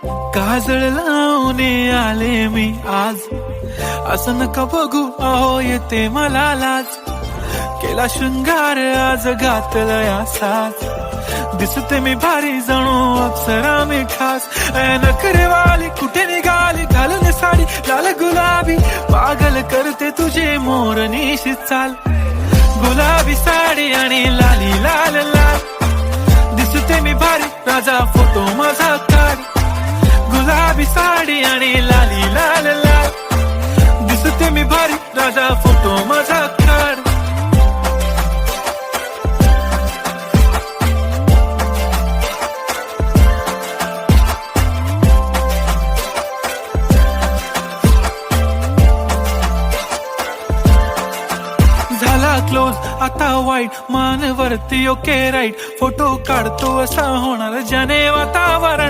काजळ लावून आले मी आज, असं नका बघू अहो येते मला लाज. केला शृंगार आज घातलया साज, दिसते मी भारी जणू अप्सरा मी खास. नखरेवाली कुठे निघाली घालून साडी लाल गुलाबी, पागल करते तुझे मोरनीशी चाल. गुलाबी साडी आणि लाली लाल लाल, दिसते मी भारी राजा फोटो माझा काढ. गुलाबी साडी आणि लाली लाल लाल, दिसते मी भारी राजा फोटो माझा काढ. झाला क्लोज आता वाईट, मान वरती ओके राईट, फोटो काढतो असा होणार ज्याने वातावरण.